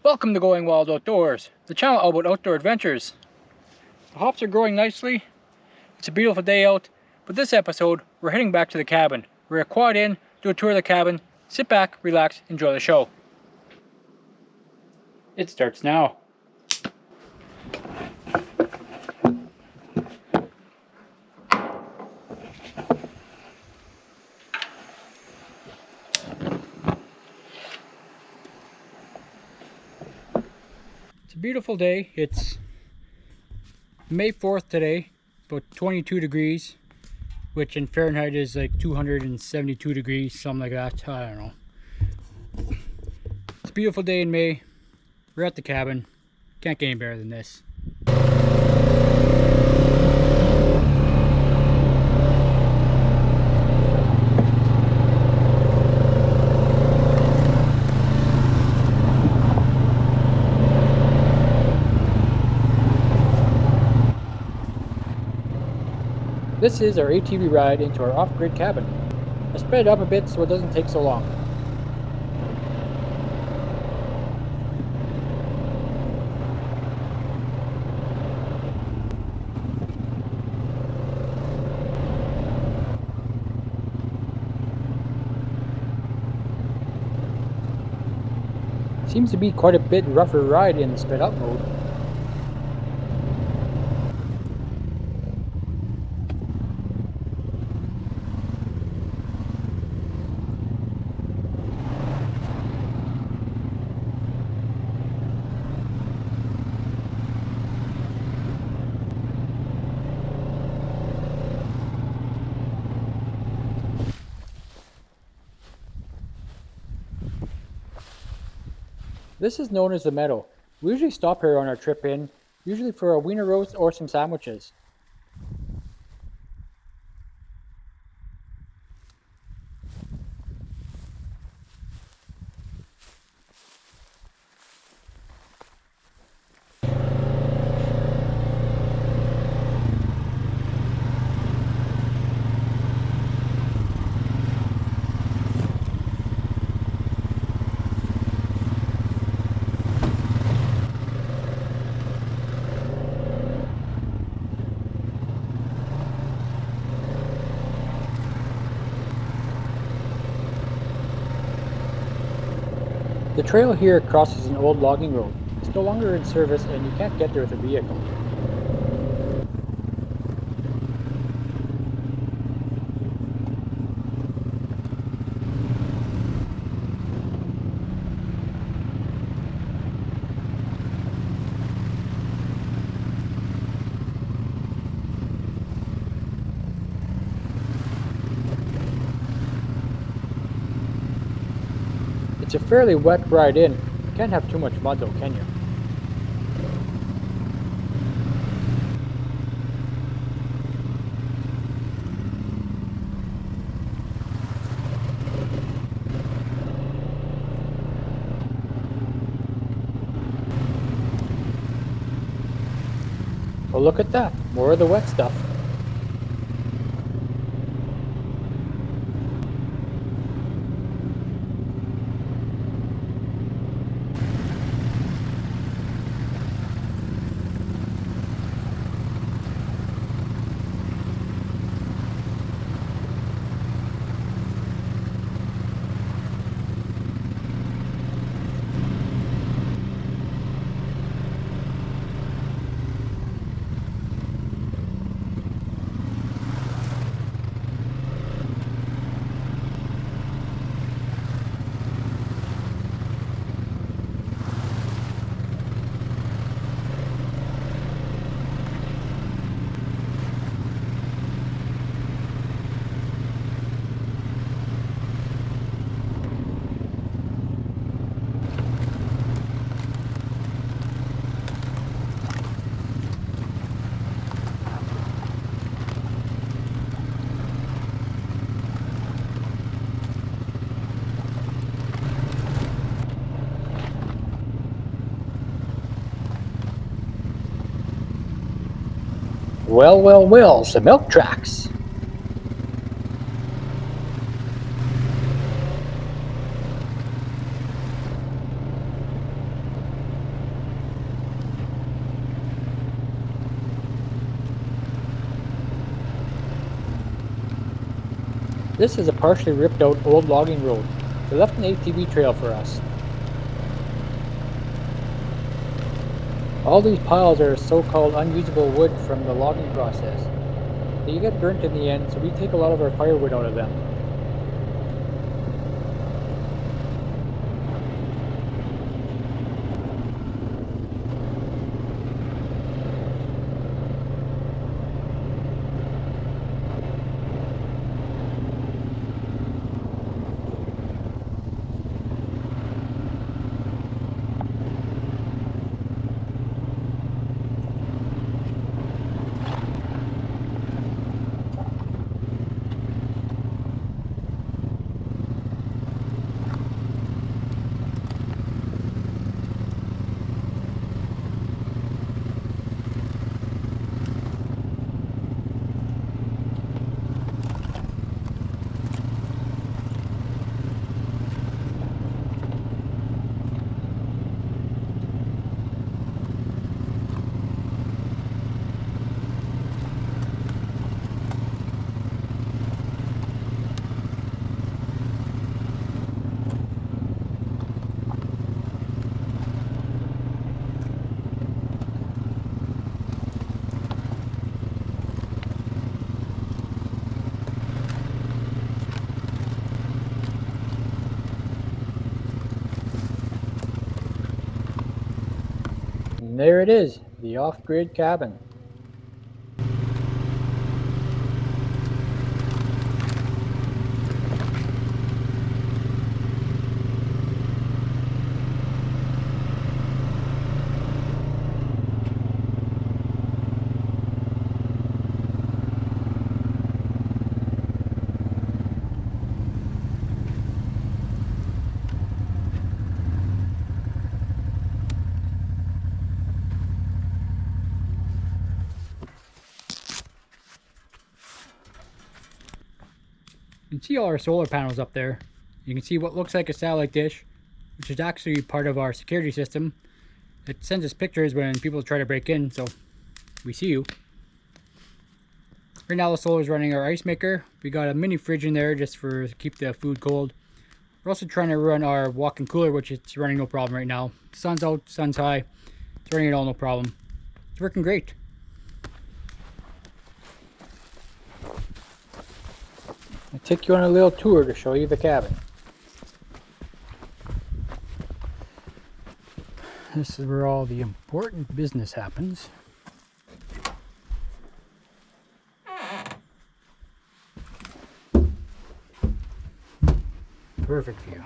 Welcome to Going Wild Outdoors, the channel all about outdoor adventures. The hops are growing nicely, it's a beautiful day out, but this episode we're heading back to the cabin. We're gonna quad in, do a tour of the cabin, sit back, relax, enjoy the show. It starts now. It's a beautiful day. It's May 4th today, about 22 degrees, which in Fahrenheit is like 272 degrees, something like that. I don't know. It's a beautiful day in May. We're at the cabin. Can't get any better than this. This is our ATV ride into our off-grid cabin. I sped it up a bit so it doesn't take so long. Seems to be quite a bit rougher ride in the sped up mode. This is known as the Meadow. We usually stop here on our trip in, usually for a wiener roast or some sandwiches. The trail here crosses an old logging road. It's no longer in service and you can't get there with a vehicle. It's a fairly wet ride in. You can't have too much mud though, can you? Well, look at that. More of the wet stuff. Well, some milk tracks. This is a partially ripped out old logging road. They left an ATV trail for us. All these piles are so-called unusable wood from the logging process. They get burnt in the end, so we take a lot of our firewood out of them. And there it is, the off-grid cabin. You can see all our solar panels up there. You can see what looks like a satellite dish, which is actually part of our security system. It sends us pictures when people try to break in, so we see you. Right now the solar is running our ice maker. We got a mini fridge in there just for keep the food cold. We're also trying to run our walk-in cooler, which it's running no problem right now. Sun's out, sun's high. It's running it all no problem. It's working great. I'll take you on a little tour to show you the cabin. This is where all the important business happens. Perfect view.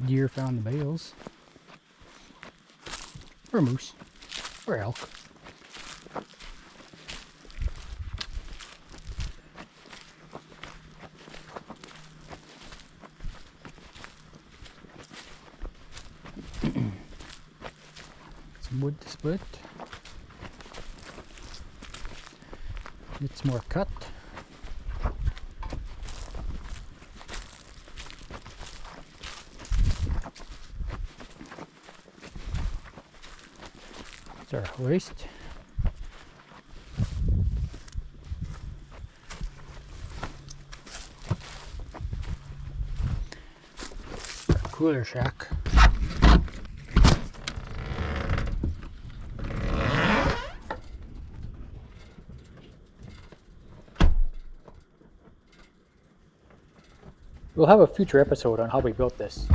Deer found the bales. Or moose. Or elk. Some wood to split. Get some more cut. Our hoist. Our cooler shack. We'll have a future episode on how we built this.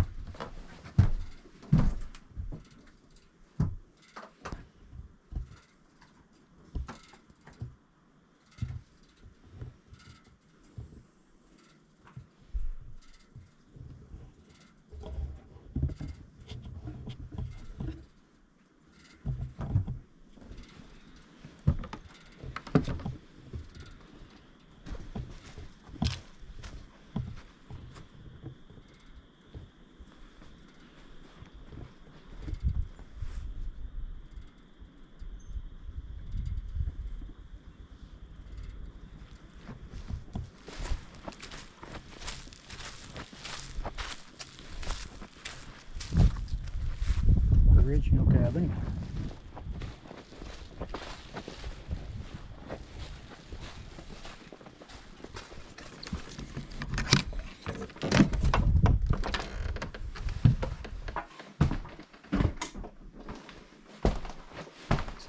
log cabin.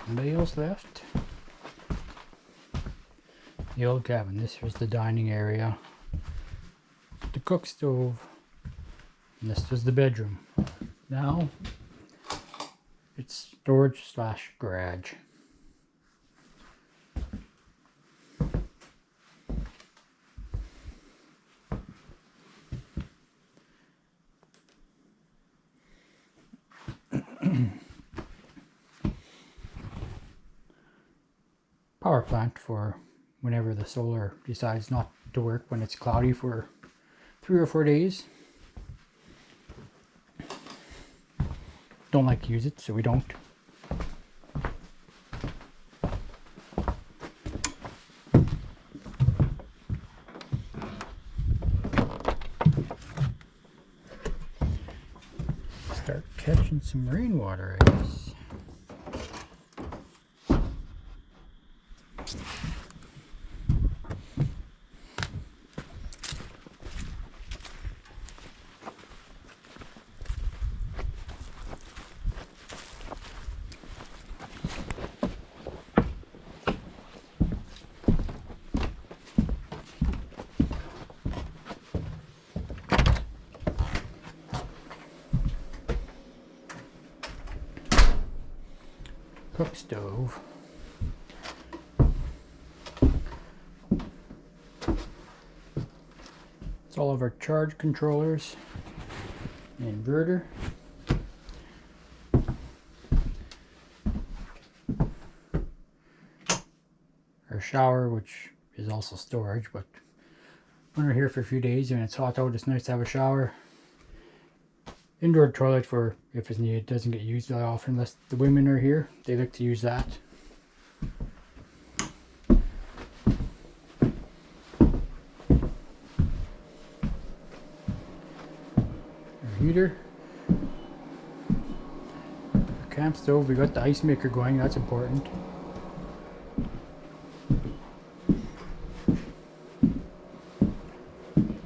Some bales left. The old cabin. This was the dining area, the cook stove, and this was the bedroom. Now it's storage slash garage. Power plant for whenever the solar decides not to work when it's cloudy for 3 or 4 days. Don't like to use it, so we don't. Start catching some rainwater, I guess. Cook stove. It's all of our charge controllers, inverter, our shower, which is also storage, but when we're here for a few days and it's hot out, it's nice to have a shower. Indoor toilet for if it's needed. It doesn't get used that often unless the women are here. They like to use that. Our heater. Our camp stove. We got the ice maker going. That's important.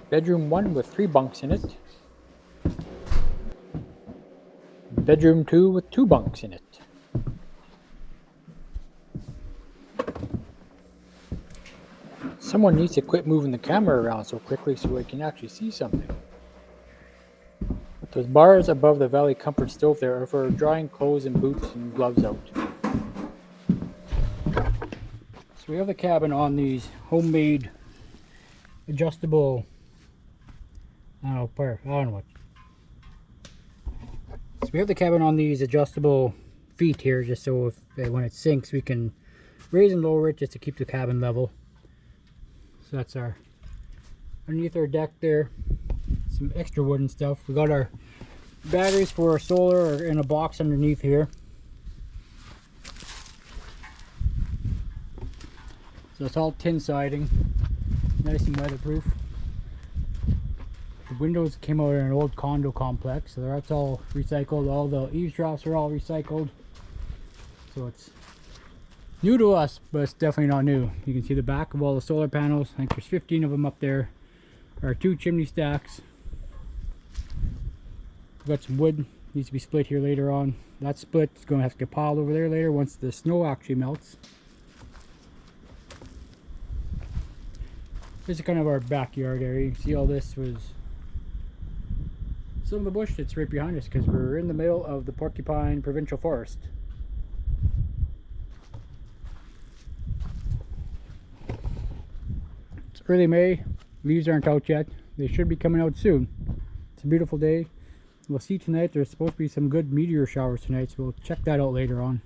Bedroom 1 with 3 bunks in it. Bedroom 2 with 2 bunks in it. Someone needs to quit moving the camera around so quickly so we can actually see something. But those bars above the Valley Comfort stove there are for drying clothes and boots and gloves out. So we have the cabin on these homemade adjustable, I don't know what. So we have the cabin on these adjustable feet here, just so if when it sinks we can raise and lower it just to keep the cabin level. So that's our underneath our deck there. Some extra wood and stuff. We got our batteries for our solar in a box underneath here. So it's all tin siding, nice and weatherproof. The windows came out in an old condo complex, so that's all recycled. All the eaves troughs are all recycled. So it's new to us, but it's definitely not new. You can see the back of all the solar panels. I think there's 15 of them up there. There are 2 chimney stacks. We've got some wood, needs to be split here later on. That's split, it's going to have to get piled over there later once the snow actually melts. This is kind of our backyard area. You can see all this was some of the bush that's right behind us because we're in the middle of the Porcupine Provincial Forest. It's early May, leaves aren't out yet. They should be coming out soon. It's a beautiful day. We'll see tonight. There's supposed to be some good meteor showers tonight, so we'll check that out later on.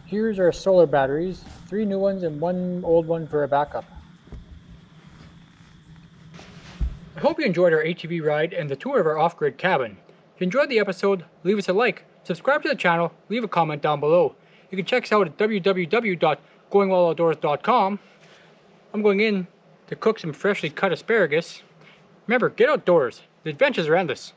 Here's our solar batteries, 3 new ones and 1 old one for a backup. I hope you enjoyed our ATV ride and the tour of our off-grid cabin. If you enjoyed the episode, leave us a like, subscribe to the channel, leave a comment down below. You can check us out at www.goingwelloutdoors.com. I'm going in to cook some freshly cut asparagus. Remember, get outdoors. The adventures are endless.